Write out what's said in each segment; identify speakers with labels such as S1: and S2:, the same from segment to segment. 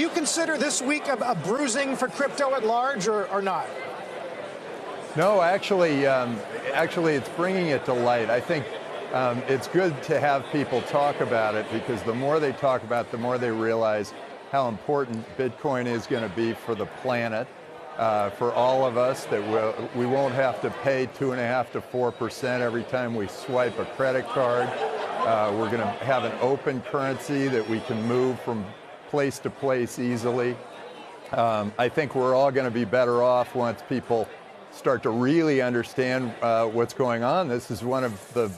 S1: you consider this week a bruising for crypto at large, or not?
S2: No, actually, it's bringing it to light. I think it's good to have people talk about it, because the more they talk about it, the more they realize how important Bitcoin is going to be for the planet, for all of us, that we won't have to pay 2.5% to 4% every time we swipe a credit card. We're going to have an open currency that we can move from place to place easily. I think we're all going to be better off once people start to really understand what's going on. This is one of the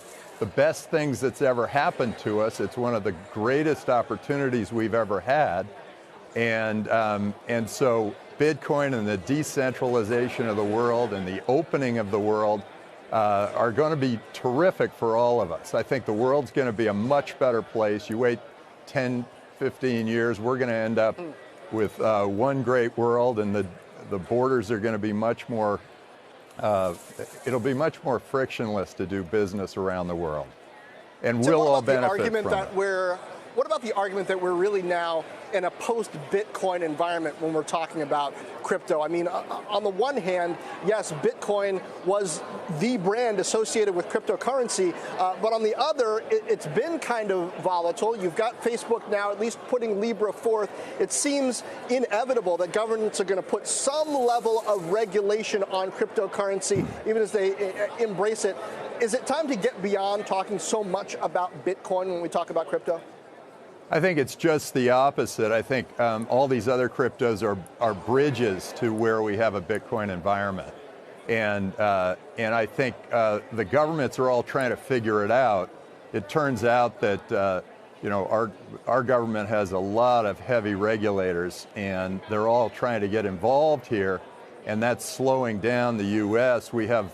S2: best things that's ever happened to us. It's one of the greatest opportunities we've ever had. And so Bitcoin and the decentralization of the world and the opening of the world are going to be terrific for all of us. I think the world's going to be a much better place. You wait 10, 15 years, we're going to end up with one great world, and the borders are going to be much more, it'll be much more frictionless to do business around the world. And we'll all benefit from it.
S3: What about the argument that we're really now in a post-Bitcoin environment when we're talking about crypto? I mean, on the one hand, yes, Bitcoin was the brand associated with cryptocurrency, but on the other, it's been kind of volatile. You've got Facebook now at least putting Libra forth. It seems inevitable that governments are going to put some level of regulation on cryptocurrency, even as they embrace it. Is it time to get beyond talking so much about Bitcoin when we talk about crypto?
S2: I think it's just the opposite. I think all these other cryptos are bridges to where we have a Bitcoin environment. And I think the governments are all trying to figure it out. It turns out that our government has a lot of heavy regulators, and they're all trying to get involved here, and that's slowing down the U.S. We have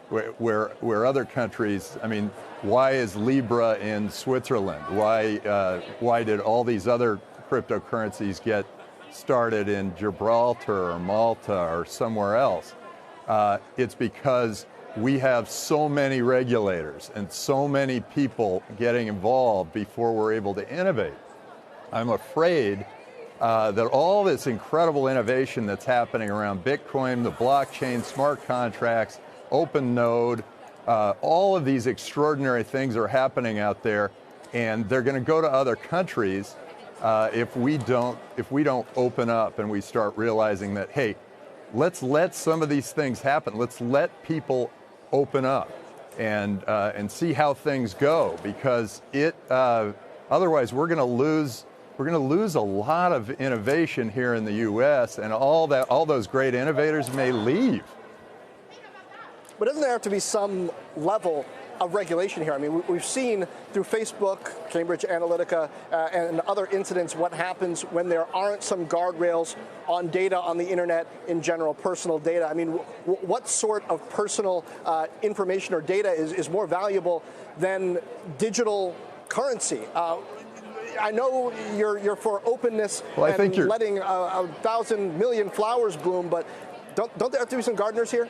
S2: where other countries, I mean, why is Libra in Switzerland? Why did all these other cryptocurrencies get started in Gibraltar or Malta or somewhere else? It's because we have so many regulators and so many people getting involved before we're able to innovate. I'm afraid that all this incredible innovation that's happening around Bitcoin, the blockchain, smart contracts, open node, all of these extraordinary things are happening out there, and they're going to go to other countries if we don't open up and we start realizing that, hey, let's let some of these things happen. Let's let people open up and see how things go, because otherwise we're going to lose a lot of innovation here in the U.S., and all those great innovators may leave.
S3: But doesn't there have to be some level of regulation here? I mean, we've seen through Facebook, Cambridge Analytica, and other incidents what happens when there aren't some guardrails on data on the internet in general, personal data. I mean, what sort of personal information or data is more valuable than digital currency? I know you're for openness and letting 1,000 million flowers bloom, but don't there have to be some gardeners here?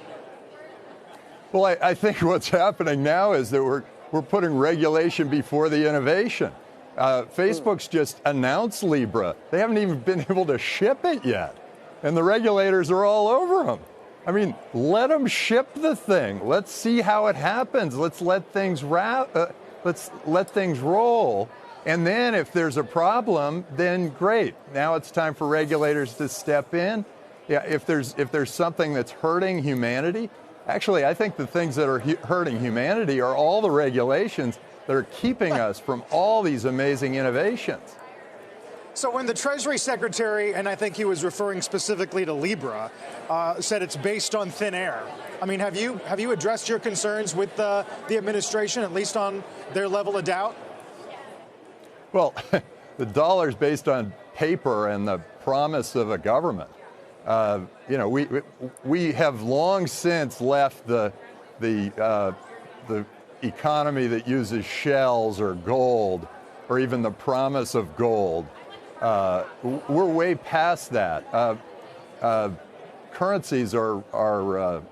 S2: Well, I think what's happening now is that we're putting regulation before the innovation. Facebook's just announced Libra. They haven't even been able to ship it yet, and the regulators are all over them. I mean, let them ship the thing. Let's see how it happens. Let's let things roll. And then if there's a problem, then great. Now it's time for regulators to step in. Yeah, if there's something that's hurting humanity. Actually, I think the things that are hurting humanity are all the regulations that are keeping us from all these amazing innovations.
S1: So when the Treasury Secretary, and I think he was referring specifically to Libra, said it's based on thin air, I mean, have you addressed your concerns with the administration, at least on their level of doubt?
S2: Well, the dollar's based on paper and the promise of a government. We have long since left the economy that uses shells or gold, or even the promise of gold. We're way past that. Currencies are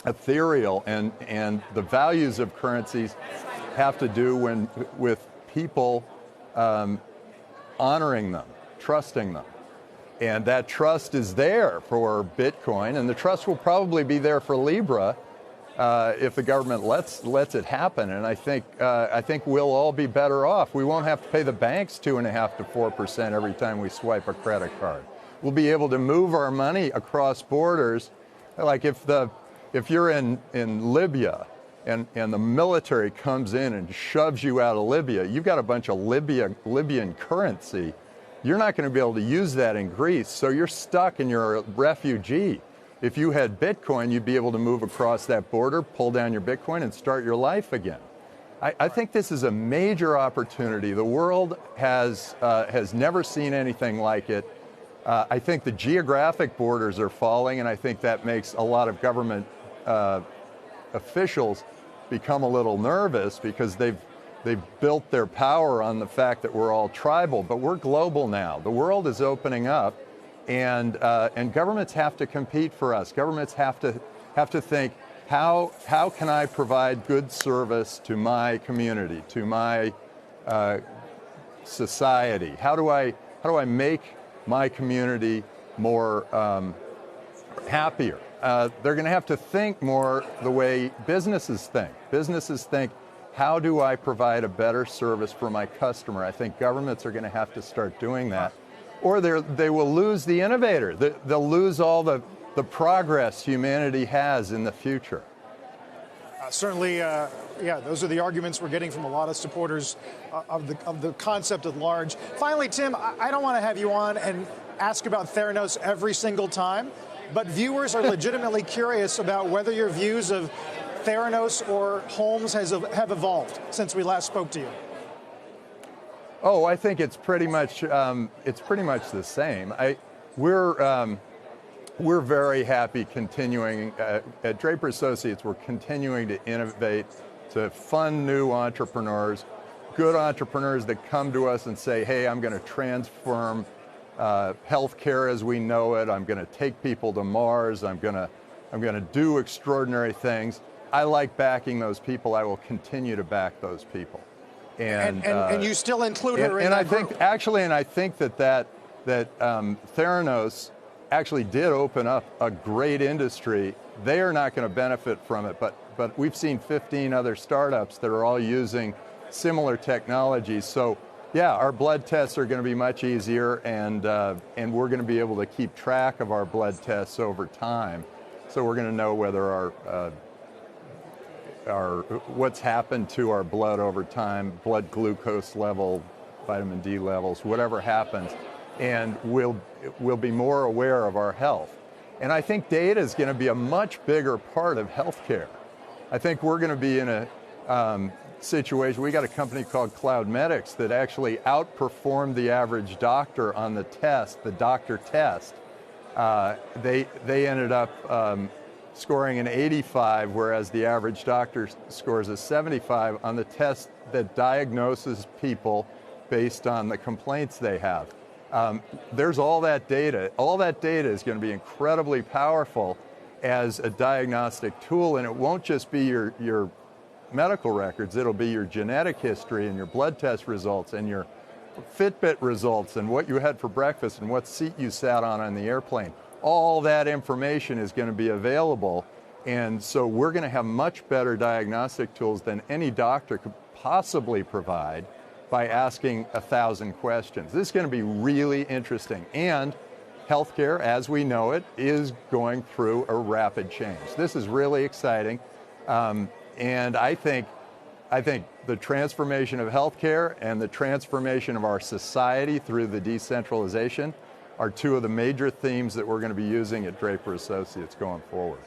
S2: ethereal, and the values of currencies have to do with people honoring them, trusting them. And that trust is there for Bitcoin, and the trust will probably be there for Libra if the government lets it happen. And I think we'll all be better off. We won't have to pay the banks 2.5% to 4% every time we swipe a credit card. We'll be able to move our money across borders. Like if you're in Libya and the military comes in and shoves you out of Libya, you've got a bunch of Libyan currency. You're not going to be able to use that in Greece, so you're stuck and you're a refugee. If you had Bitcoin, you'd be able to move across that border, pull down your Bitcoin, and start your life again. I think this is a major opportunity. The world has never seen anything like it. I think the geographic borders are falling, and I think that makes a lot of government officials become a little nervous because they've built their power on the fact that we're all tribal, but we're global now. The world is opening up, and governments have to compete for us. Governments have to think, how can I provide good service to my community, to my society? How do I make my community more happier? They're going to have to think more the way businesses think. Businesses think, how do I provide a better service for my customer? I think governments are going to have to start doing that, or they will lose the innovator. They'll lose all the progress humanity has in the future.
S1: Certainly, those are the arguments we're getting from a lot of supporters of the concept at large. Finally, Tim, I don't want to have you on and ask about Theranos every single time, but viewers are legitimately curious about whether your views of Theranos or Holmes have evolved since we last spoke to you.
S2: Oh, I think it's pretty much the same. We're very happy continuing at Draper Associates. We're continuing to innovate, to fund new entrepreneurs, good entrepreneurs that come to us and say, "Hey, I'm going to transform healthcare as we know it. I'm going to take people to Mars. I'm going to do extraordinary things." I like backing those people. I will continue to back those people.
S1: And you still include her in that group.
S2: I think that Theranos actually did open up a great industry. They are not going to benefit from it, but we've seen 15 other startups that are all using similar technologies. So yeah, our blood tests are going to be much easier, and we're going to be able to keep track of our blood tests over time. So we're going to know whether what's happened to our blood over time, blood glucose level, vitamin D levels, whatever happens, and we'll be more aware of our health. And I think data is going to be a much bigger part of healthcare. I think we're going to be in a situation. We got a company called CloudMedics that actually outperformed the average doctor on the test, the doctor test. They ended up scoring an 85, whereas the average doctor scores a 75 on the test that diagnoses people based on the complaints they have. There's all that data. All that data is going to be incredibly powerful as a diagnostic tool, and it won't just be your medical records. It'll be your genetic history and your blood test results and your Fitbit results and what you had for breakfast and what seat you sat on the airplane. All that information is going to be available, and so we're going to have much better diagnostic tools than any doctor could possibly provide by asking 1,000 questions. This is going to be really interesting, and healthcare, as we know it, is going through a rapid change. This is really exciting, and I think the transformation of healthcare and the transformation of our society through the decentralization are two of the major themes that we're going to be using at Draper Associates going forward.